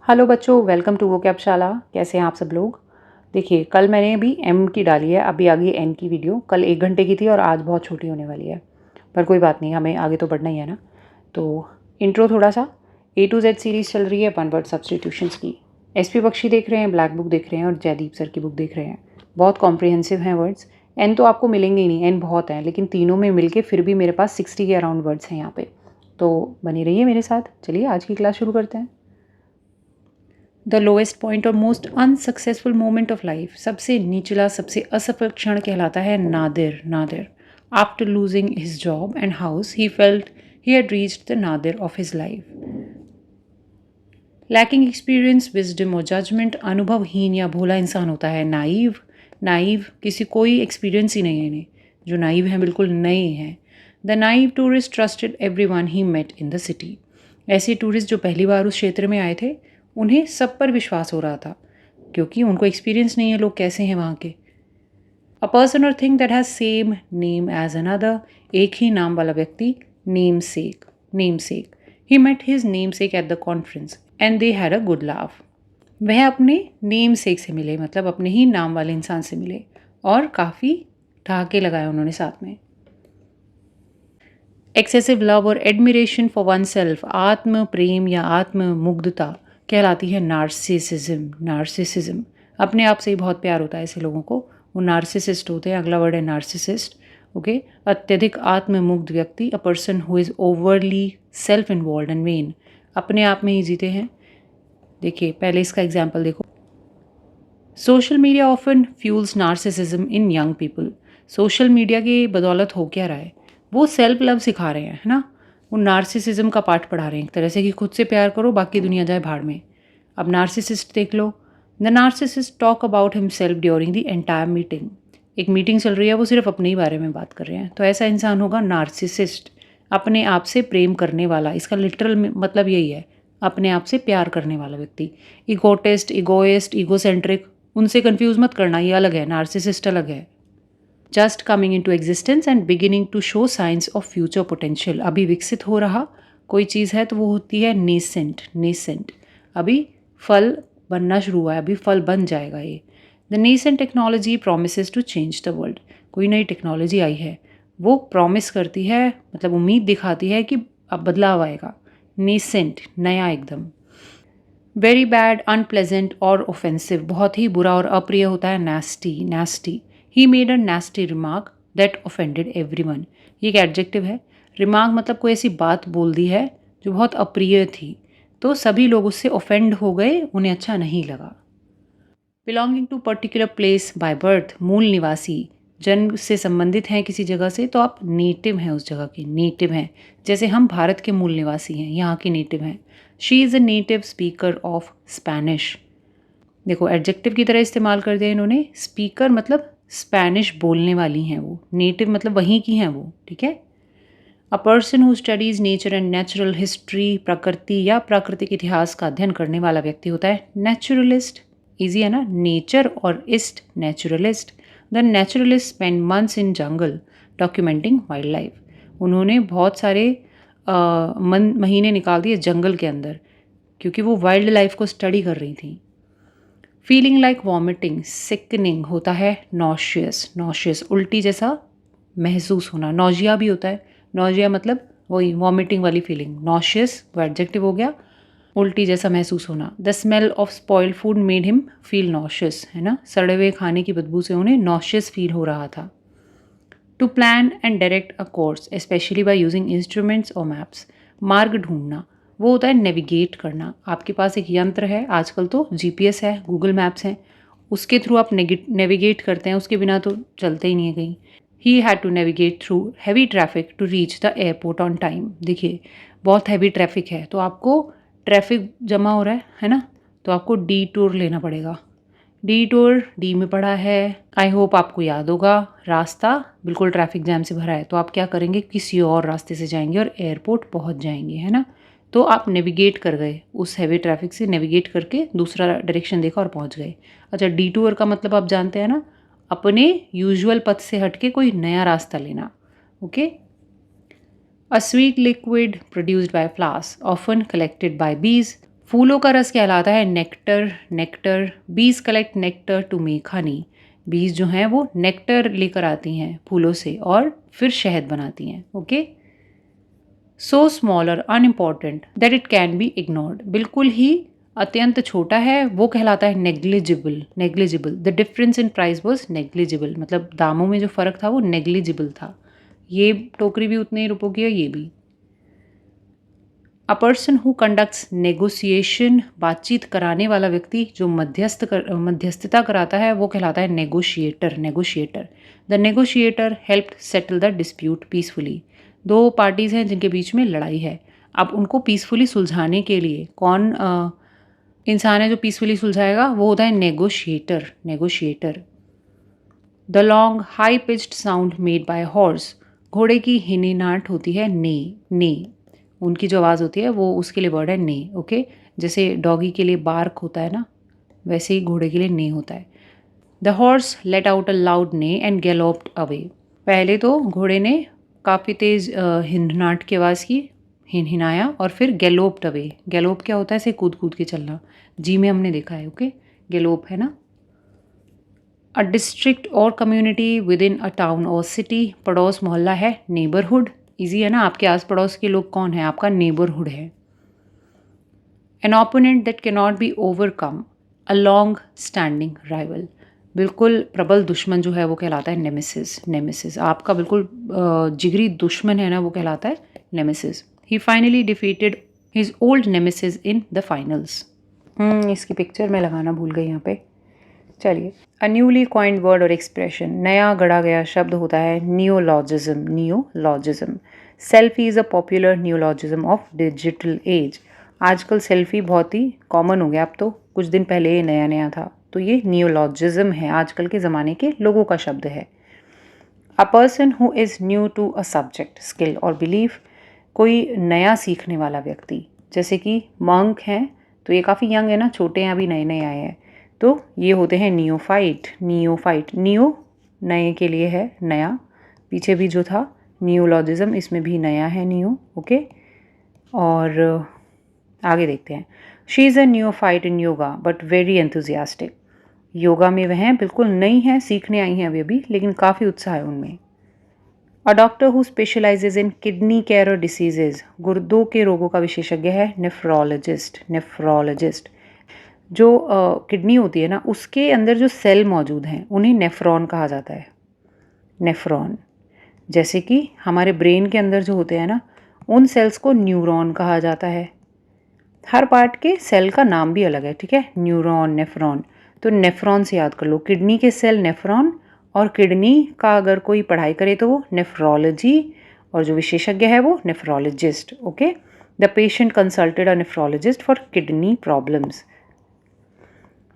Hello बच्चों, welcome to वोकैबशाला। कैसे हैं आप सब लोग। देखिए, कल मैंने अभी एम की डाली है, अभी आ गई एन की वीडियो। कल 1 घंटे की थी और आज बहुत छोटी होने वाली है, पर कोई बात नहीं, हमें आगे तो बढ़ना ही है ना। तो इंट्रो थोड़ा सा। A to Z सीरीज़ चल रही है वन वर्ड सब्सटीट्यूशंस की। SP बख्शी देख रहे हैं, ब्लैक बुक देख रहे हैं और जयदीप सर की बुक देख रहे हैं। बहुत कॉम्प्रिहेंसिव हैं वर्ड्स। एन तो आपको मिलेंगे ही नहीं, एन बहुत हैं, लेकिन तीनों में मिलके फिर भी मेरे पास 60 के अराउंड वर्ड्स हैं यहाँ पे। तो बनी रहिए मेरे साथ। चलिए आज की क्लास शुरू करते हैं। द लोएस्ट पॉइंट और most unsuccessful moment of life, सबसे निचला सबसे असफल क्षण कहलाता है Nadir. Nadir after losing his job and house he felt he had reached the Nadir of his life. Lacking experience, wisdom और जजमेंट, अनुभवहीन या भोला इंसान होता है नाइव। नाइव किसी कोई एक्सपीरियंस ही नहीं है इन्हें, जो नाइव हैं बिल्कुल नए हैं। The naive tourist trusted everyone he met in the city. ऐसे टूरिस्ट जो पहली बार उस क्षेत्र में आए थे, उन्हें सब पर विश्वास हो रहा था, क्योंकि उनको एक्सपीरियंस नहीं है लोग कैसे हैं वहाँ के। अ पर्सन और thing that has same name as another, एक ही नाम वाला व्यक्ति। Namesake, namesake. He met his namesake at the conference and they had a good laugh. वह अपने नेम सेक से मिले, मतलब अपने ही नाम वाले इंसान से मिले, और काफ़ी ठहाके लगाए उन्होंने साथ में। एक्सेसिव लव और एडमिरेशन फॉर वन सेल्फ, आत्म प्रेम या आत्म मुग्धता कहलाती है नार्सिसिज्म। नार्सिसिज्म, अपने आप से ही बहुत प्यार होता है ऐसे लोगों को, वो नार्सिसिस्ट होते हैं। अगला वर्ड है नार्सिसिस्ट। ओके, अत्यधिक आत्ममुग्ध व्यक्ति, अ person who is overly self involve and when, अपने आप में ही जीते हैं। देखिए पहले इसका एग्जाम्पल देखो। Social media often fuels narcissism in young people. Social media की बदौलत हो क्या रहा है, वो सेल्फ लव सिखा रहे हैं, है ना। वो नार्सिसिज्म का पाठ पढ़ा रहे हैं एक तरह से, कि खुद से प्यार करो बाकी दुनिया जाए भाड़ में। अब नार्सिसिस्ट देख लो। The narcissist talk about himself during the entire meeting. एक मीटिंग चल रही है, वो सिर्फ अपने ही बारे में बात कर रहे हैं, तो ऐसा इंसान होगा नार्सिसिस्ट। अपने आप से प्रेम करने वाला, इसका लिटरल मतलब यही है, अपने आप से प्यार करने वाला व्यक्ति। इगोटिस्ट, इगोइस्ट, ईगोसेंट्रिक, उनसे कंफ्यूज मत करना, ये अलग है, नार्सिसिस्ट अलग है। Just coming into existence and beginning to show signs of future potential, अभी विकसित हो रहा कोई चीज़ है तो वो होती है नेसेंट। नेसेंट, अभी फल बनना शुरू हुआ है, अभी फल बन जाएगा ये। The nascent technology promises to change the world, कोई नई टेक्नोलॉजी आई है, वो प्रॉमिस करती है, मतलब उम्मीद दिखाती है कि अब बदलाव आएगा। नेसेंट, नया एकदम। वेरी बैड, अनप्लेजेंट और ऑफेंसिव, बहुत ही बुरा और अप्रिय होता है nasty. Nasty, he made a nasty remark that offended everyone, ये एक एडजेक्टिव है। रिमार्क मतलब कोई ऐसी बात बोल दी है जो बहुत अप्रिय थी, तो सभी लोग उससे ऑफेंड हो गए, उन्हें अच्छा नहीं लगा। Belonging to particular place by birth, मूल निवासी, जन्म से संबंधित हैं किसी जगह से, तो आप नेटिव हैं उस जगह के, नेटिव हैं। जैसे हम भारत के मूल निवासी हैं, यहाँ के नेटिव हैं। She is a native speaker of Spanish, देखो एडजेक्टिव की तरह इस्तेमाल कर दिया इन्होंने। स्पीकर मतलब स्पेनिश बोलने वाली हैं वो, नेटिव मतलब वहीं की हैं वो, ठीक है। A person who studies nature and natural history, प्रकृति या प्राकृतिक इतिहास का अध्ययन करने वाला व्यक्ति होता है नेचुरलिस्ट। ईजी है ना, नेचर और east, naturalist. The naturalist spend months in jungle documenting wild life, उन्होंने बहुत सारे महीने निकाल दिए जंगल के अंदर, क्योंकि वो वाइल्ड लाइफ को स्टडी कर रही थी। फीलिंग लाइक वॉमिटिंग, सिकनिंग होता है नॉशियस। नॉशियस उल्टी जैसा महसूस होना, नौजिया भी होता है। नौजिया मतलब वही वॉमिटिंग वाली फीलिंग। नॉशियस वो एडजेक्टिव हो गया, उल्टी जैसा महसूस होना। The smell of spoiled food made him feel nauseous, है ना, सड़े हुए खाने की बदबू से उन्हें नॉशियस फील हो रहा था। To plan and direct a course especially by using instruments और मैप्स, मार्ग ढूंढना, वो होता है नेविगेट करना। आपके पास एक यंत्र है, आजकल तो GPS है, गूगल मैप्स हैं, उसके थ्रू आप नेविगेट करते हैं, उसके बिना तो चलते ही नहीं है कहीं। He had to navigate through heavy traffic to reach the airport on time. देखिए बहुत हैवी ट्रैफिक है, तो आपको ट्रैफिक जमा हो रहा है ना, तो आपको डी टूर लेना पड़ेगा। डी टूर डी में पड़ा है, आई होप आपको याद होगा। रास्ता बिल्कुल ट्रैफिक जैम से भरा है, तो आप क्या करेंगे, किसी और रास्ते से जाएंगे और एयरपोर्ट पहुंच जाएंगे, है ना। तो आप नेविगेट कर गए, उस हैवी ट्रैफिक से नेविगेट करके दूसरा डायरेक्शन देखा और पहुंच गए। अच्छा, डी टूर का मतलब आप जानते हैं ना, अपने यूजुअल पथ से हटके कोई नया रास्ता लेना। Okay. A sweet liquid produced by flowers often collected by bees फूलों का रस कहलाता है nectar. Nectar, bees collect nectar to make honey. Bees जो हैं वो नेक्टर लेकर आती हैं फूलों से और फिर शहद बनाती हैं। ओके। सो स्मॉल और unimportant that it can be ignored, बिल्कुल ही अत्यंत छोटा है, वो कहलाता है negligible. Negligible, the difference in price was negligible, मतलब दामों में जो फ़र्क था वो नेग्लिजिबल था। ये टोकरी भी उतने ही रुपयों की है, ये भी। अ पर्सन हु कंडक्ट्स नेगोशिएशन, बातचीत कराने वाला व्यक्ति जो मध्यस्थता कराता है वो कहलाता है negotiator. Negotiator, the negotiator helped settle the dispute peacefully. दो पार्टीज हैं जिनके बीच में लड़ाई है, अब उनको पीसफुली सुलझाने के लिए कौन इंसान है जो पीसफुली सुलझाएगा? वो होता है negotiator. Negotiator. The long high pitched sound made by horse, घोड़े की हिनहिनाहट होती है ने। ने, उनकी जो आवाज़ होती है वो उसके लिए वर्ड है ने। ओके, जैसे डॉगी के लिए बार्क होता है ना, वैसे ही घोड़े के लिए ने होता है। The horse let out a loud ने एंड गैलोप्ड अवे, पहले तो घोड़े ने काफ़ी तेज़ हिनहिनाहट की आवाज़ की, हिनहिनाया, और फिर गैलोप्ड अवे। गैलोप क्या होता है? ऐसे कूद कूद के चलना, जी में हमने देखा है। ओके, गैलोप है ना। अ डिस्ट्रिक्ट और community with in a town और सिटी, पड़ोस मोहल्ला है, नेबरहुड। ईजी है ना, आपके आस पड़ोस के लोग कौन है? आपका नेबरहुड है। An opponent that can not be overcome, a long standing rival, बिल्कुल प्रबल दुश्मन जो है वो कहलाता है नेमेसिस। नेमेसिस, आपका बिल्कुल जिगरी दुश्मन है ना, वो कहलाता है nemesis. He finally defeated his old nemesis in the finals. इसकी पिक्चर मैं लगाना भूल गई यहाँ पे। चलिए, अ न्यूली कॉइंड वर्ड और एक्सप्रेशन, नया गढ़ा गया शब्द होता है नियोलॉजिज्म। नियोलॉजिज्म। Selfie is a popular नियोलॉजिज्म of digital age, आजकल सेल्फी बहुत ही कॉमन हो गया, अब तो कुछ दिन पहले ये नया नया था, तो ये नियोलॉजिज्म है, आजकल के ज़माने के लोगों का शब्द है। A person who is new to a subject, skill और बिलीफ, कोई नया सीखने वाला व्यक्ति, जैसे कि मंक हैं तो ये काफ़ी यंग है ना, छोटे हैं, अभी नए नए आए हैं, तो ये होते हैं नियोफाइट। नियोफाइट, नियो नए के लिए है, नया, पीछे भी जो था नियोलॉजिज्म, इसमें भी नया है नियो। ओके, और आगे देखते हैं। She is a neophyte in yoga but very enthusiastic, yoga में वह बिल्कुल नई हैं, सीखने आई हैं अभी अभी, लेकिन काफ़ी उत्साह है उनमें। A doctor who specialises in kidney care और डिसीजेज, गुर्दों के रोगों का विशेषज्ञ है नेफ्रोलॉजिस्ट। नेफ्रोलॉजिस्ट, जो किडनी होती है ना, उसके अंदर जो सेल मौजूद हैं उन्हें नेफ्रॉन कहा जाता है। नेफ्रॉन, जैसे कि हमारे ब्रेन के अंदर जो होते हैं ना, उन सेल्स को न्यूरॉन कहा जाता है। हर पार्ट के सेल का नाम भी अलग है, ठीक है, न्यूरॉन, नेफ्रॉन, तो नेफ्रॉन से याद कर लो, किडनी के सेल नेफ्रॉन, और किडनी का अगर कोई पढ़ाई करे तो वो नेफ्रोलॉजी, और जो विशेषज्ञ है वो nephrologist. Okay, the patient consulted a nephrologist for kidney problems.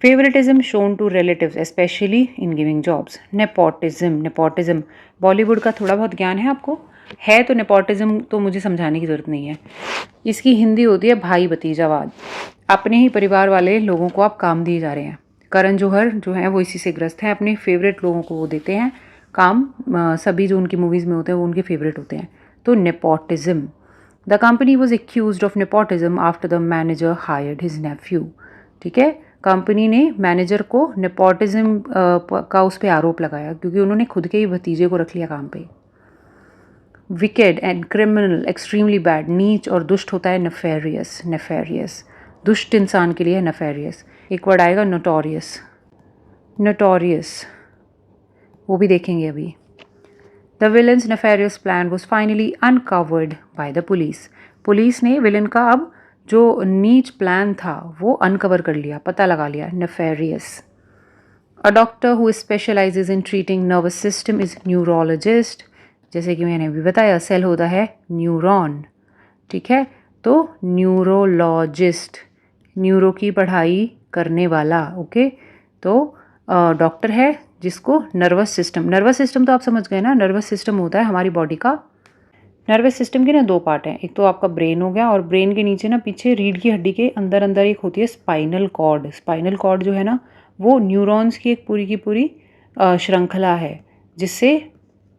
Favouritism shown to relatives especially in giving jobs. Nepotism, nepotism, Bollywood का थोड़ा बहुत ज्ञान है आपको? है तो नेपोटिज्म तो मुझे समझाने की ज़रूरत नहीं है। इसकी हिंदी होती है भाई भतीजावाद, अपने ही परिवार वाले लोगों को आप काम दिए जा रहे हैं। करण जौहर जो हैं वो इसी से ग्रस्त हैं, अपने फेवरेट लोगों को वो देते हैं काम, सभी जो उनकी मूवीज़ में होते हैं वो उनके फेवरेट होते हैं। तो nepotism, the company was accused of nepotism after the manager hired his nephew. ठीक है, कंपनी ने मैनेजर को नेपोटिज्म का उस पर आरोप लगाया क्योंकि उन्होंने खुद के ही भतीजे को रख लिया काम पे। Wicked and criminal, extremely bad, नीच और दुष्ट होता है नेफेरियस। नेफेरियस, दुष्ट इंसान के लिए है नेफेरियस। एक वर्ड आएगा नोटोरियस। नोटोरियस, वो भी देखेंगे अभी। The villains nefarious plan was finally uncovered by the police, police ने विलन का अब जो नीच प्लान था वो अनकवर कर लिया, पता लगा लिया। Nefarious. A doctor who specialises in treating nervous system is neurologist, जैसे कि मैंने अभी बताया सेल होता है न्यूरॉन, ठीक है, तो न्यूरोलॉजिस्ट, न्यूरो की पढ़ाई करने वाला। ओके, तो डॉक्टर है जिसको नर्वस सिस्टम, नर्वस सिस्टम तो आप समझ गए ना, नर्वस सिस्टम होता है हमारी बॉडी का। नर्वस सिस्टम के ना दो पार्ट हैं, एक तो आपका ब्रेन हो गया, और ब्रेन के नीचे ना पीछे रीढ़ की हड्डी के अंदर अंदर एक होती है स्पाइनल कॉर्ड। स्पाइनल कॉर्ड जो है ना, वो न्यूरॉन्स की एक पूरी की पूरी श्रृंखला है जिससे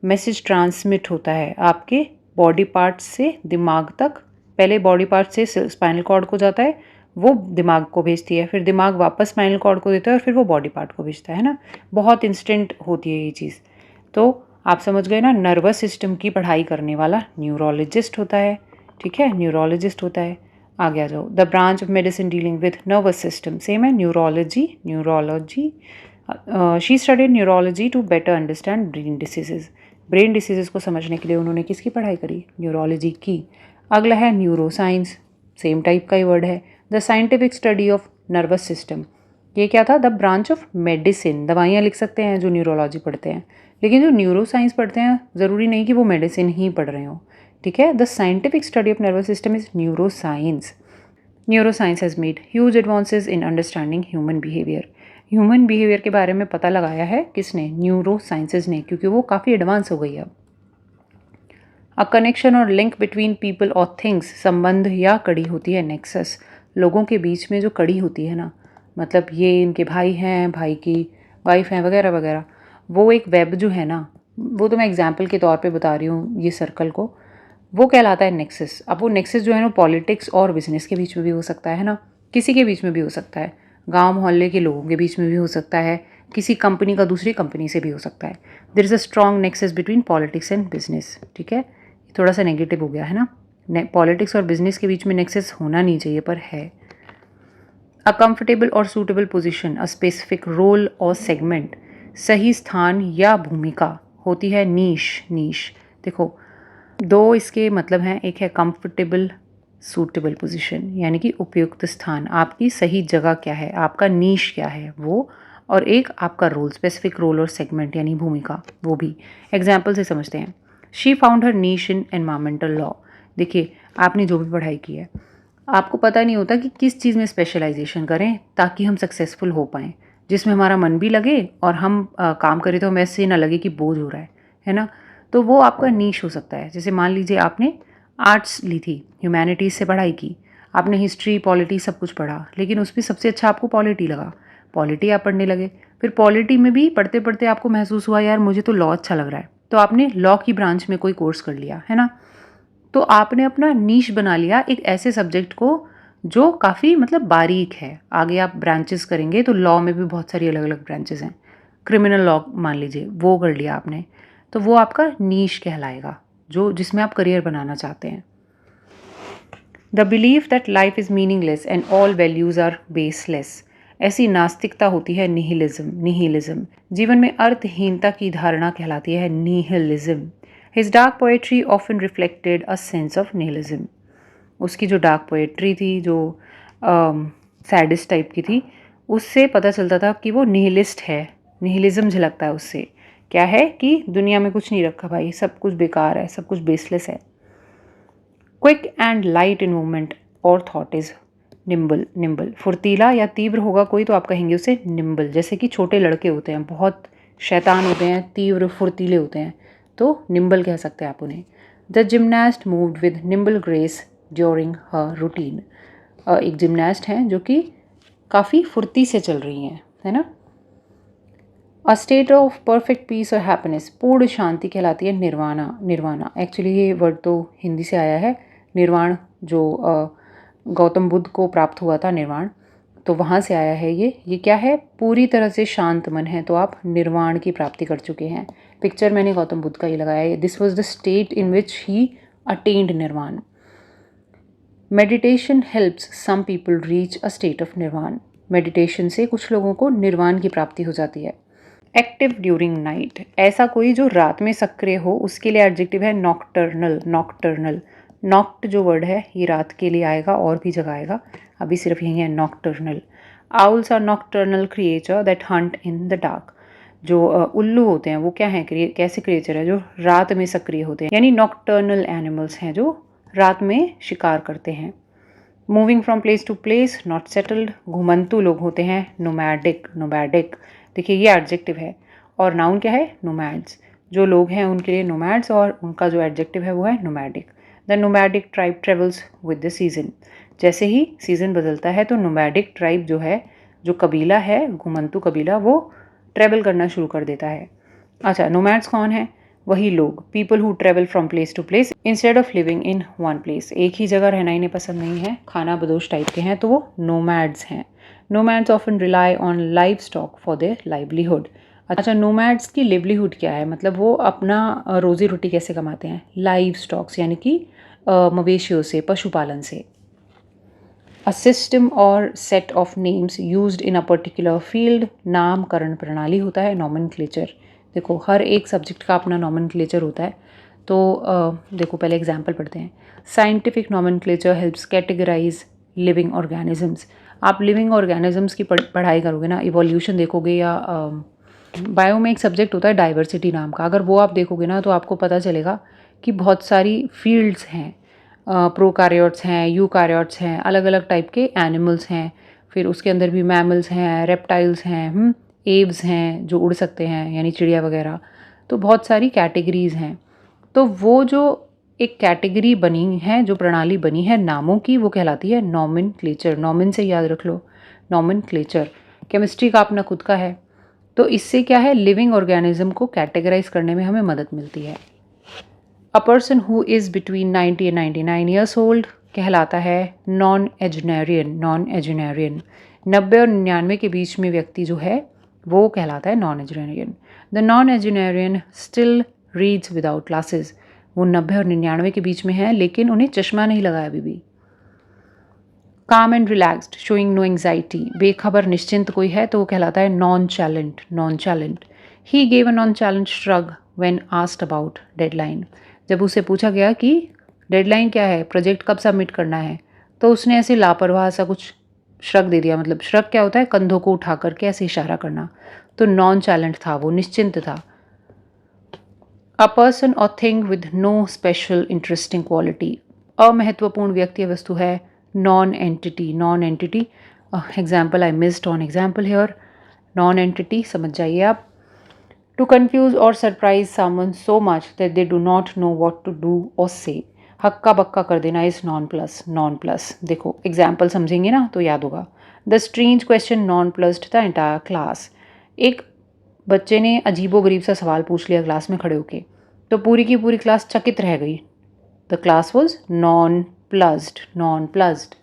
मैसेज ट्रांसमिट होता है आपके बॉडी पार्ट्स से दिमाग तक। पहले बॉडी पार्ट से स्पाइनल कॉर्ड को जाता है, वो दिमाग को भेजती है, फिर दिमाग वापस स्पाइनल कॉर्ड को देता है और फिर वो बॉडी पार्ट को भेजता है ना। बहुत इंस्टेंट होती है ये चीज़। तो आप समझ गए ना, नर्वस सिस्टम की पढ़ाई करने वाला न्यूरोलॉजिस्ट होता है, ठीक है, न्यूरोलॉजिस्ट होता है। आगे आ जाओ, the branch of medicine dealing with nervous system, same है, neurology. She studied neurology to better understand brain diseases. Brain diseases को समझने के लिए उन्होंने किसकी पढ़ाई करी? न्यूरोलॉजी की। अगला है न्यूरो साइंस, सेम टाइप का ही वर्ड है, the scientific study of nervous system. ये क्या था? द ब्रांच ऑफ मेडिसिन, दवाइयाँ लिख सकते हैं जो न्यूरोलॉजी पढ़ते हैं, लेकिन जो न्यूरो साइंस पढ़ते हैं ज़रूरी नहीं कि वो मेडिसिन ही पढ़ रहे हो, ठीक है। The scientific study of nervous system is neuro science. Neuro science has made huge advances in understanding human behaviour. Human behaviour के बारे में पता लगाया है किसने? न्यूरो साइंसेज ने, क्योंकि वो काफ़ी एडवांस हो गई है अब। अ कनेक्शन और लिंक बिटवीन पीपल और थिंग्स, संबंध या कड़ी होती है नेक्सस। लोगों के बीच में जो कड़ी होती है ना, मतलब ये इनके भाई हैं, भाई की वाइफ हैं वगैरह वगैरह, वो एक वेब जो है ना, वो तो मैं एग्जाम्पल के तौर पे बता रही हूँ ये सर्कल को, वो कहलाता है नेक्सस। अब वो नेक्सस जो है ना, पॉलिटिक्स और बिजनेस के बीच में भी हो सकता है ना, किसी के बीच में भी हो सकता है, गांव मोहल्ले के लोगों के बीच में भी हो सकता है, किसी कंपनी का दूसरी कंपनी से भी हो सकता है। There is a strong nexus between politics and business, ठीक है। थोड़ा सा नेगेटिव हो गया है ना, पॉलिटिक्स और बिजनेस के बीच में नेक्सस होना नहीं चाहिए पर है। अ कंफर्टेबल और suitable position, a specific role और सेगमेंट, सही स्थान या भूमिका होती है नीश। देखो, दो इसके मतलब हैं, एक है कंफर्टेबल, सूटेबल पोजीशन यानी कि उपयुक्त स्थान, आपकी सही जगह क्या है, आपका नीश क्या है वो, और एक आपका रोल, स्पेसिफिक रोल और सेगमेंट यानी भूमिका, वो भी एग्जाम्पल से समझते हैं। She found her niche in environmental law. देखिए, आपने जो भी पढ़ाई की है, आपको पता नहीं होता कि किस चीज़ में स्पेशलाइजेशन करें ताकि हम सक्सेसफुल हो पाएँ, जिसमें हमारा मन भी लगे और हम काम करें तो हमें ऐसे ना लगे कि बोझ हो रहा है ना। तो वो आपका नीश हो सकता है। जैसे मान लीजिए आपने आर्ट्स ली थी, ह्यूमैनिटीज़ से पढ़ाई की, आपने हिस्ट्री पॉलिटी सब कुछ पढ़ा, लेकिन उसमें सबसे अच्छा आपको पॉलिटी लगा, पॉलिटी आप पढ़ने लगे। फिर पॉलिटी में भी पढ़ते पढ़ते आपको महसूस हुआ यार मुझे तो लॉ अच्छा लग रहा है, तो आपने लॉ की ब्रांच में कोई कोर्स कर लिया, है ना। तो आपने अपना नीश बना लिया एक ऐसे सब्जेक्ट को जो काफ़ी मतलब बारीक है। आगे आप ब्रांचेस करेंगे तो लॉ में भी बहुत सारी अलग अलग ब्रांचेस हैं, क्रिमिनल लॉ मान लीजिए, वो कर लिया आपने, तो वो आपका नीश कहलाएगा, जो जिसमें आप करियर बनाना चाहते हैं। The belief that life is meaningless and all values are baseless, ऐसी नास्तिकता होती है निहिलिज्म। जीवन में अर्थहीनता की धारणा कहलाती है nihilism. His dark poetry often reflected a sense of nihilism. उसकी जो डार्क पोएट्री थी, जो सैडिस्ट टाइप की थी, उससे पता चलता था कि वो निहिलिस्ट है, निहिलिज्म झलकता है उससे। क्या है कि दुनिया में कुछ नहीं रखा भाई, सब कुछ बेकार है, सब कुछ बेसलेस है। Quick and light in movement और थॉट इज निम्बल, फुर्तीला या तीव्र होगा कोई तो आप कहेंगे उसे निम्बल। जैसे कि छोटे लड़के होते हैं, बहुत शैतान होते हैं, तीव्र फुर्तीले होते हैं, तो निम्बल कह सकते हैं आप उन्हें। The gymnast moved with nimble grace during her routine, एक जिमनास्ट हैं जो कि काफ़ी फुर्ती से चल रही हैं, है ना। A state of perfect peace और हैप्पीनेस, पूर्ण शांति कहलाती है निर्वाणा। एक्चुअली ये वर्ड तो हिंदी से आया है, निर्वाण जो गौतम बुद्ध को प्राप्त हुआ था निर्वाण, तो वहाँ से आया है ये क्या है? पूरी तरह से शांत मन है तो आप निर्वाण की प्राप्ति कर चुके हैं। पिक्चर मैंने गौतम बुद्ध का ही लगाया है, this was the state in which he attained nirvana. Meditation helps some people reach a state of nirvana, meditation से कुछ लोगों को निर्वाण की प्राप्ति हो जाती है। एक्टिव ड्यूरिंग नाइट, ऐसा कोई जो रात में सक्रिय हो, उसके लिए एडजेक्टिव है नॉक्टर्नल। नॉक्ट जो वर्ड है ये रात के लिए आएगा और भी जगह आएगा, अभी सिर्फ यही है nocturnal. Owls are nocturnal creature that hunt in the dark, जो उल्लू होते हैं वो क्या है, कैसे क्रिएचर है जो रात में सक्रिय होते हैं, यानी नॉक्टर्नल एनिमल्स हैं जो रात में शिकार करते हैं। Moving from place to place, not settled, घुमंतु लोग होते हैं नोमैडिक। देखिए ये एडजेक्टिव है और नाउन क्या है? नोमैड्स। जो लोग हैं उनके लिए नोमैड्स, और उनका जो एडजेक्टिव है वो है nomadic. The nomadic tribe travels with the season, जैसे ही सीजन बदलता है तो नोमैडिक ट्राइब जो है, जो कबीला है, घुमंतु कबीला, वो ट्रैवल करना शुरू कर देता है। अच्छा, नोमैड्स कौन है? वही लोग, people who travel from place to place instead of living in one place. एक ही जगह रहना इन्हें पसंद नहीं है, खाना बदोश टाइप के हैं, तो वो नोमैड्स हैं। Nomads often rely on live stock for their livelihood. अच्छा, नोमैड्स की लिवलीहुड क्या है, मतलब वो अपना रोजी रोटी कैसे कमाते हैं? लाइव स्टॉक्स यानी कि मवेशियों से, पशुपालन से। अ सिस्टम और set of names used in a particular field, नामकरण प्रणाली होता है नॉमेनक्लेचर। देखो हर एक सब्जेक्ट का अपना नॉमेनक्लेचर होता है। तो देखो पहले एग्जांपल पढ़ते हैं। Scientific nomenclature helps categorise living organisms. आप लिविंग ऑर्गेनिजम्स की पढ़ाई करोगे ना, इवोल्यूशन देखोगे, या बायो में एक सब्जेक्ट होता है डाइवर्सिटी नाम का, अगर वो आप देखोगे ना तो आपको पता चलेगा कि बहुत सारी फील्ड्स हैं। प्रोकार्योट्स हैं, यूकार्योट्स हैं, अलग अलग टाइप के एनिमल्स हैं, फिर उसके अंदर भी मैमल्स हैं, रेप्टाइल्स हैं, एव्स हैं जो उड़ सकते हैं यानी चिड़िया वगैरह। तो बहुत सारी कैटेगरीज हैं। तो वो जो एक कैटेगरी बनी है, जो प्रणाली बनी है नामों की, वो कहलाती है नॉमेनक्लेचर। नॉमेन से याद रख लो, नॉमेनक्लेचर। केमिस्ट्री का अपना खुद का है। तो इससे क्या है, लिविंग ऑर्गेनिज्म को कैटेगराइज करने में हमें मदद मिलती है। A person who is between 90 and 99 years old कहलाता है नॉन एजुनेरियन। नॉन एजुनेरियन 90 और 99 के बीच में व्यक्ति जो है वो कहलाता है nonagenarian. The nonagenarian still reads without glasses. वो 90 और 99 के बीच में है लेकिन उन्हें चश्मा नहीं लगाया अभी भी। Calm and relaxed showing no anxiety. बेखबर निश्चिंत कोई है तो वो कहलाता है nonchalant. Nonchalant. He gave a nonchalant shrug when asked about deadline. जब उसे पूछा गया कि डेडलाइन क्या है, प्रोजेक्ट कब सबमिट करना है, तो उसने ऐसे लापरवाह सा कुछ श्रग दे दिया। मतलब श्रग क्या होता है, कंधों को उठा करके ऐसे इशारा करना। तो नॉन चैलेंट था वो, निश्चिंत था। अ पर्सन और thing with no special interesting quality. अमहत्वपूर्ण व्यक्ति या वस्तु है nonentity. Nonentity example, I missed on example here. Nonentity समझ जाइए आप। टू कन्फ्यूज और surprise someone so much that they do not know what to do और से। हक्का बक्का कर देना is nonplus. Nonplus देखो एग्जाम्पल समझेंगे ना तो याद होगा। The strange question non plussed the entire class. एक बच्चे ने अजीबोगरीब सा सवाल पूछ लिया क्लास में खड़े होके, तो पूरी की पूरी क्लास चकित रह गई। The class was nonplussed. Nonplussed.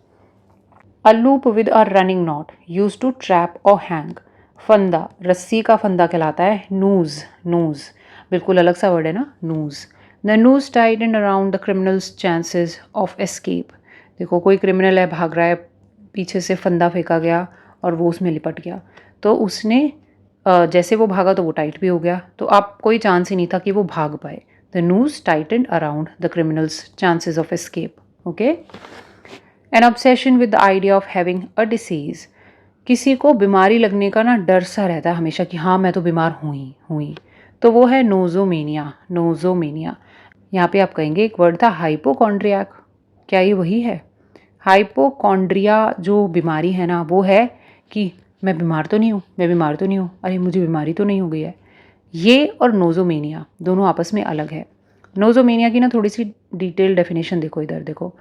A loop with a running knot used to trap और हैंग। फंदा, रस्सी का फंदा कहलाता है नूज। नूज बिल्कुल अलग सा वर्ड है ना, noose. The noose Titan around the criminals chances of escape. देखो कोई क्रिमिनल है, भाग रहा है, पीछे से फंदा फेंका गया और वो उसमें लिपट गया, तो उसने जैसे वो भागा तो वो टाइट भी हो गया, तो आप कोई चांस ही नहीं था कि वो भाग पाए। The noose Titan around the criminals chances of escape. Okay. N obsession with the idea of having a disease. किसी को बीमारी लगने का ना डर सा रहता है हमेशा कि हाँ मैं तो बीमार हुई, तो वो है नोजोमेनिया। नोजोमेनिया। यहाँ पे आप कहेंगे एक वर्ड था हाइपोकॉन्ड्रियाक, क्या ये वही है? हाइपोकॉन्ड्रिया जो बीमारी है ना, वो है कि मैं बीमार तो नहीं हूँ, मैं बीमार तो नहीं हूँ, अरे मुझे बीमारी तो नहीं हो गई है। ये और नोजोमेनिया दोनों आपस में अलग है। नोजोमेनिया की ना थोड़ी सी डिटेल डेफिनेशन देखो, इधर देखो।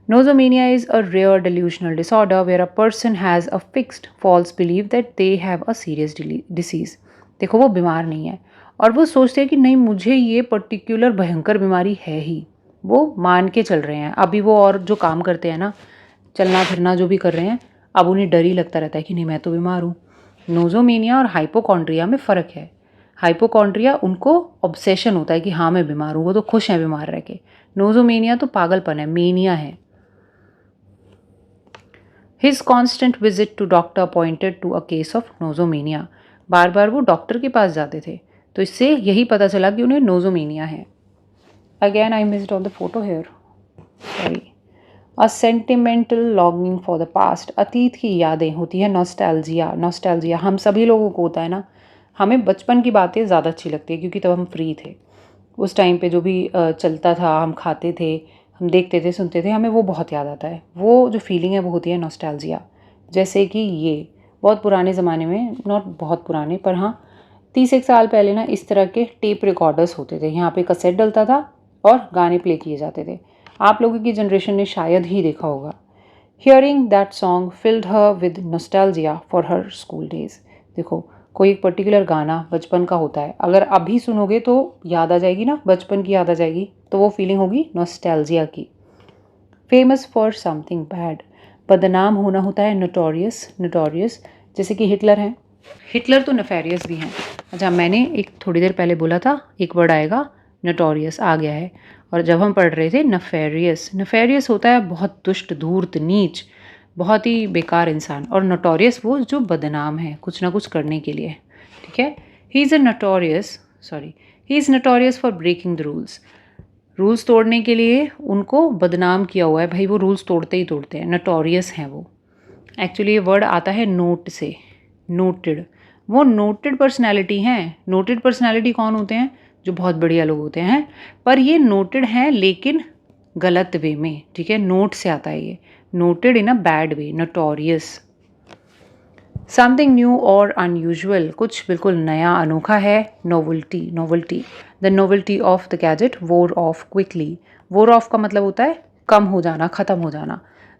Nosomania is a rare delusional disorder where a person has a fixed false belief that they have a serious disease. देखो वो बीमार नहीं है और वो सोचते हैं कि नहीं मुझे ये पर्टिकुलर भयंकर बीमारी है ही। वो मान के चल रहे हैं। अभी वो और जो काम करते हैं ना, चलना फिरना जो भी कर रहे हैं, अब उन्हें डर ही लगता रहता है कि नहीं मैं तो बीमार हूँ। नोजोमेनिया और हाइपोकॉन्ड्रिया में फ़र्क है। हाइपोकॉन्ड्रिया उनको ऑब्सेशन होता है कि हाँ मैं बीमार हूँ, वो तो खुश हैं बीमार रह के। नोजोमेनिया तो पागलपन है, मेनिया है। His constant visit to doctor pointed to a case of nosomania. बार बार वो डॉक्टर के पास जाते थे, तो इससे यही पता चला कि उन्हें नोजोमेनिया है। Again I missed on the photo here, sorry. A sentimental longing for the past. अतीत की यादें होती है नॉस्टैल्जिया। नॉस्टैल्जिया हम सभी लोगों को होता है ना। हमें बचपन की बातें ज़्यादा अच्छी लगती है क्योंकि तब हम फ्री थे। उस टाइम पे जो भी चलता था, हम खाते थे, हम देखते थे, सुनते थे, हमें वो बहुत याद आता है। वो जो फीलिंग है वो होती है नॉस्टैल्जिया। जैसे कि ये बहुत पुराने ज़माने में, नॉट बहुत पुराने पर हाँ 30 साल पहले ना इस तरह के टेप रिकॉर्डर्स होते थे। यहाँ पे कैसेट डलता था और गाने प्ले किए जाते थे। आप लोगों की जनरेशन ने शायद ही देखा होगा। Hearing that song field her with nostalgia for her school days. देखो कोई एक पर्टिकुलर गाना बचपन का होता है, अगर अभी सुनोगे तो याद आ जाएगी ना, बचपन की याद आ जाएगी, तो वो फीलिंग होगी नॉस्टैल्जिया की। फेमस फॉर समथिंग बैड, बदनाम होना होता है नोटोरियस, नोटोरियस जैसे कि हिटलर हैं। हिटलर तो नफेरियस भी हैं। अच्छा, मैंने एक थोड़ी देर पहले बोला था एक वर्ड आएगा, नोटोरियस आ गया है। और जब हम पढ़ रहे थे नफेरियस, नफेरियस होता है बहुत दुष्ट, धूर्त, नीच, बहुत ही बेकार इंसान। और नोटोरियस वो जो बदनाम है कुछ ना कुछ करने के लिए, ठीक है। He is a notorious, sorry, he is notorious for breaking the rules. Rules तोड़ने के लिए उनको बदनाम किया हुआ है, भाई वो रूल्स तोड़ते ही तोड़ते हैं, नोटोरियस हैं वो। एक्चुअली ये वर्ड आता है नोट से, नोटेड। वो नोटेड पर्सनैलिटी हैं। नोटेड पर्सनैलिटी कौन होते हैं? जो बहुत बढ़िया लोग होते हैं। पर ये नोटेड हैं लेकिन गलत वे में, ठीक है। नोट से आता है ये, noted in a bad way, notorious. Something new और अनयूजुअल, कुछ बिल्कुल नया, अनोखा है। Novelty, novelty, the novelty of the gadget वोर ऑफ क्विकली। वोर ऑफ का मतलब होता है कम हो जाना, ख़त्म हो जाना।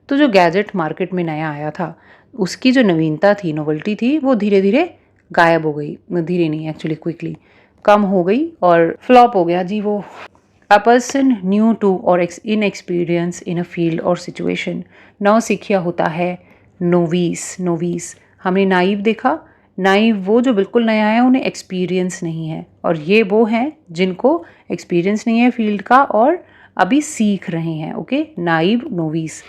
तो जो गैजेट मार्केट में नया आया था उसकी जो नवीनता थी, नोवेल्टी थी, वो धीरे धीरे गायब हो गई। धीरे नहीं, एक्चुअली क्विकली कम हो गई और फ्लॉप हो गया जी वो। अ पर्सन न्यू टू और इनएक्सपीरियंस इन अ फील्ड और सिचुएशन, नौसिखिया होता है नोविस, नोविस। हमने नाइव देखा, नाइव वो जो बिल्कुल नया है, उन्हें एक्सपीरियंस नहीं है। और ये वो हैं जिनको एक्सपीरियंस नहीं है फील्ड का और अभी सीख रहे हैं, ओके। Naive, novice.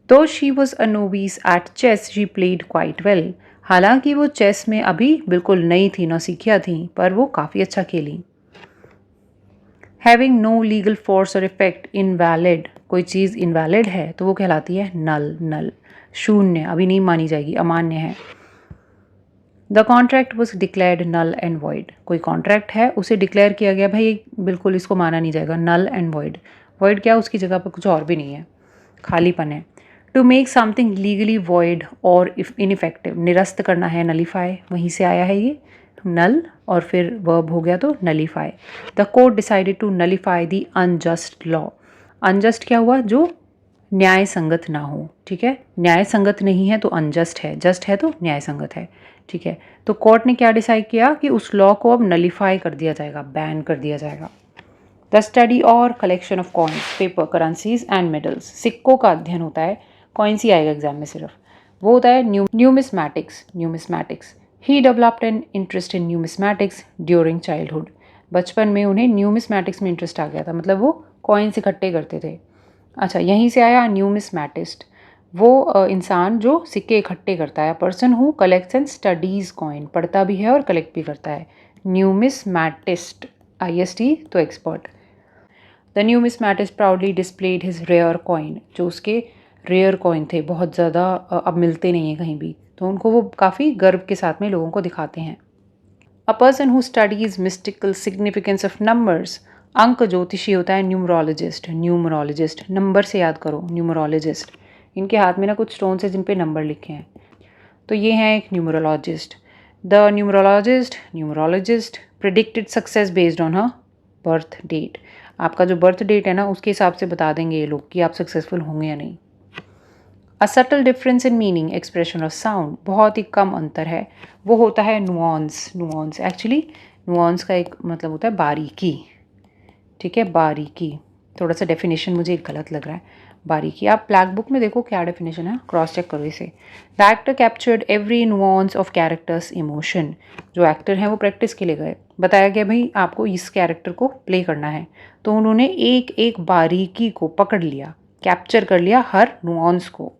तो she was a novice at chess, she played quite well. हालांकि वो चेस में अभी बिल्कुल नई थी, नौसिखिया थी, पर वो काफ़ी अच्छा खेली। हैविंग नो लीगल फोर्स और इफेक्ट, इनवैलिड, कोई चीज़ इनवैलिड है तो वो कहलाती है नल, नल, शून्य, अभी नहीं मानी जाएगी, अमान्य है। The contract was declared null and void, कोई कॉन्ट्रैक्ट है उसे डिक्लेयर किया गया भाई बिल्कुल इसको माना नहीं जाएगा, नल एंड वॉइड। वॉइड क्या, उसकी जगह पर कुछ और भी नहीं है, खालीपन है। To make something legally void और इनइफेक्टिव, निरस्त करना है, नलीफाई, वहीं से आया है ये, नल और फिर वर्ब हो गया तो nullify. The court decided to nullify the unjust law. Unjust क्या हुआ, जो न्याय संगत ना हो, ठीक है। न्याय संगत नहीं है तो अनजस्ट है, जस्ट है तो न्याय संगत है, ठीक है। तो कोर्ट ने क्या डिसाइड किया कि उस लॉ को अब नलीफाई कर दिया जाएगा, बैन कर दिया जाएगा। द स्टडी और collection of coins, paper, currencies and medals, सिक्कों का अध्ययन होता है। कॉइन्स ही आएगा एग्जाम में सिर्फ, वो होता है numismatics, numismatics. He developed an interest in numismatics during childhood, बचपन में उन्हें न्यूमिस्मैटिक्स में इंटरेस्ट आ गया था, मतलब वो कॉइन्स इकट्ठे करते थे। अच्छा, यहीं से आया न्यूमिस्मैटिस्ट, वो इंसान जो सिक्के इकट्ठे करता है। Person who collects and studies coin, पढ़ता भी है और कलेक्ट भी करता है। न्यूमिस्मैटिस्ट, IST तो expert. The numismatist proudly displayed his rare coin, जो उसके रेयर कॉइन थे, बहुत ज़्यादा अब मिलते नहीं हैं कहीं भी, तो उनको वो काफ़ी गर्व के साथ में लोगों को दिखाते हैं। अ person who studies mystical significance of numbers, अंक ज्योतिषी होता है न्यूमरोलॉजिस्ट, न्यूमरोलॉजिस्ट, नंबर से याद करो, न्यूमरोलॉजिस्ट। इनके हाथ में ना कुछ स्टोन्स है जिन पे नंबर लिखे हैं, तो ये हैं एक numerologist. The numerologist predicted success based on her birth date, आपका जो बर्थ डेट है ना उसके हिसाब से बता देंगे ये लोग कि आप सक्सेसफुल होंगे या नहीं। A subtle difference in meaning, expression और साउंड, बहुत ही कम अंतर है, वो होता है नुआंस। नुआंस एक्चुअली नुआंस का एक मतलब होता है बारीकी, ठीक है, बारीकी। थोड़ा सा डेफिनेशन मुझे गलत लग रहा है, बारीकी। आप ब्लैक बुक में देखो क्या डेफिनेशन है, क्रॉस चेक करो इसे। The actor captured every nuance of characters emotion, जो एक्टर हैं वो प्रैक्टिस के लिए गए, बताया गया भाई आपको इस कैरेक्टर को प्ले करना है, तो उन्होंने एक एक बारीकी को पकड़ लिया, कैप्चर कर लिया हर नुआंस को।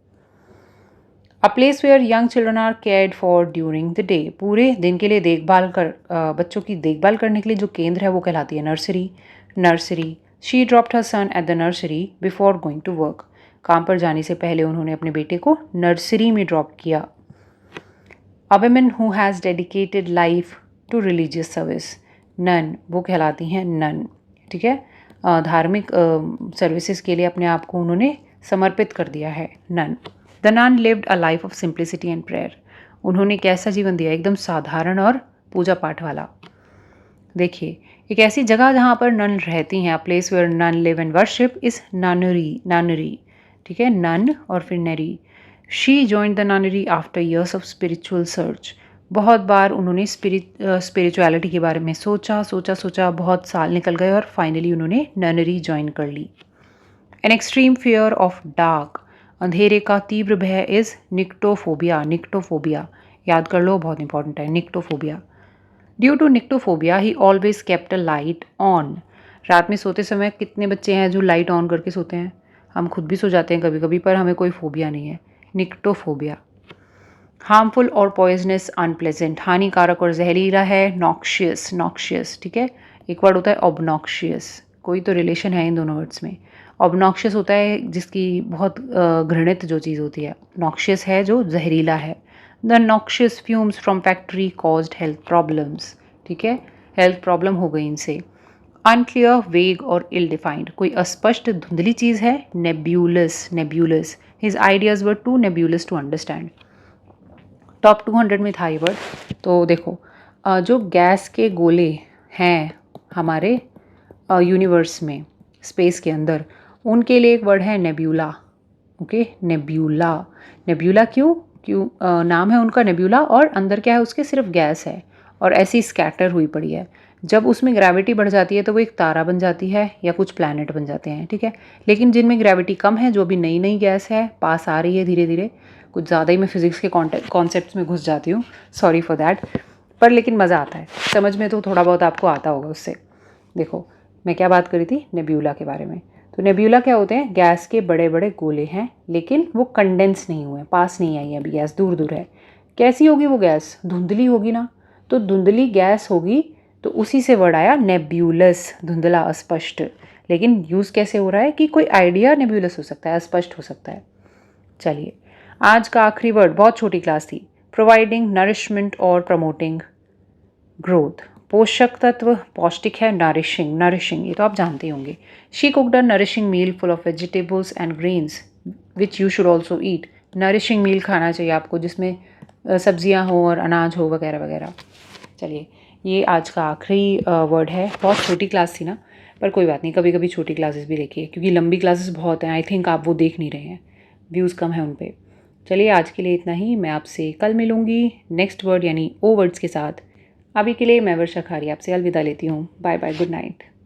A place where young children are cared for during the day, पूरे दिन के लिए देखभाल कर बच्चों की देखभाल करने के लिए जो केंद्र है वो कहलाती है nursery. Nursery, she dropped her son at the nursery before going to work, काम पर जाने से पहले उन्होंने अपने बेटे को नर्सरी में ड्रॉप किया। A woman who has dedicated life to religious service, nun, वो कहलाती हैं नन, ठीक है। धार्मिक सर्विसेज के लिए अपने आप को उन्होंने समर्पित कर दिया है, nun. The nun lived a life of simplicity and prayer, उन्होंने कैसा जीवन दिया, एकदम साधारण और पूजा पाठ वाला। देखिए, एक ऐसी जगह जहाँ पर नन रहती हैं, a place where nun live and worship is nunnery, nunnery, ठीक है, नन और फिर नरी। She joined the nunnery after years of spiritual search, बहुत बार उन्होंने स्पिरिचुअलिटी के बारे में सोचा, बहुत साल निकल गए और फाइनली उन्होंने ननरी ज्वाइन कर ली। An extreme fear of dark, अंधेरे का तीव्र भय इज़ निक्टोफोबिया, याद कर लो, बहुत इंपॉर्टेंट है, nyctophobia. Due to nyctophobia he always kept a light on. रात में सोते समय कितने बच्चे हैं जो लाइट ऑन करके सोते हैं? हम खुद भी सो जाते हैं कभी कभी, पर हमें कोई फोबिया नहीं है, निक्टोफोबिया। हार्मफुल और पॉइजनस, अनप्लेजेंट, हानिकारक और जहरीला है, नॉक्शियस, ठीक है। एक वर्ड होता है ऑबनॉक्शियस, कोई तो रिलेशन है इन दोनों वर्ड्स में। ऑबनॉक्शियस होता है जिसकी बहुत घृणित जो चीज़ होती है, नॉक्शियस है जो जहरीला है। The noxious fumes from factory caused health problems, ठीक है, हेल्थ प्रॉब्लम हो गई इनसे। अनक्लियर, वेग और इल डिफाइंड, कोई अस्पष्ट धुंधली चीज़ है, nebulous, his ideas were too nebulous to understand. Top 200 में था ये वर्ड। तो देखो, जो गैस के गोले हैं हमारे यूनिवर्स में, स्पेस के अंदर, उनके लिए एक वर्ड है नेब्यूला। ओके, नेब्यूला क्यों नाम है उनका नेब्यूला, और अंदर क्या है उसके, सिर्फ गैस है और ऐसी स्कैटर हुई पड़ी है। जब उसमें ग्रेविटी बढ़ जाती है तो वो एक तारा बन जाती है या कुछ प्लैनेट बन जाते हैं, ठीक है। लेकिन जिनमें ग्रेविटी कम है, जो भी नई नई गैस है, पास आ रही है धीरे धीरे, कुछ ज़्यादा ही मैं फिज़िक्स के कॉन्सेप्ट्स में घुस जाती हूँ, सॉरी फॉर दैट, पर लेकिन मज़ा आता है समझ में, तो थोड़ा बहुत आपको आता होगा उससे। देखो मैं क्या बात करी थी, नेब्यूला के बारे में। तो नेब्यूला क्या होते हैं, गैस के बड़े बड़े गोले हैं, लेकिन वो कंडेंस नहीं हुए, पास नहीं आई है अभी, गैस दूर दूर है। कैसी होगी वो गैस, धुंधली होगी ना, तो धुंधली गैस होगी, तो उसी से वर्ड आया नेब्यूलस, धुंधला, अस्पष्ट। लेकिन यूज़ कैसे हो रहा है कि कोई आइडिया नेब्यूलस हो सकता है, अस्पष्ट हो सकता है। चलिए, आज का आखिरी वर्ड, बहुत छोटी क्लास थी, प्रोवाइडिंग नरिशमेंट और प्रमोटिंग ग्रोथ। पोषक तत्व, पौष्टिक है, नरिशिंग, ये तो आप जानते ही होंगे। She cooked a nourishing meal full of vegetables and grains which you should also eat. Nourishing meal खाना चाहिए आपको, जिसमें सब्जियां हो और अनाज हो वगैरह वगैरह। चलिए, ये आज का आखिरी वर्ड है। बहुत छोटी क्लास थी ना, पर कोई बात नहीं, कभी कभी छोटी क्लासेस भी देखिए, क्योंकि लंबी क्लासेस बहुत हैं, आई थिंक आप वो देख नहीं रहे हैं, व्यूज़ कम है उन पर। चलिए, आज के लिए इतना ही। मैं आपसे कल मिलूँगी नेक्स्ट वर्ड यानी ओ वर्ड्स के साथ। अभी के लिए मैं वर्षा खारी आपसे अलविदा लेती हूँ। Bye bye, good night.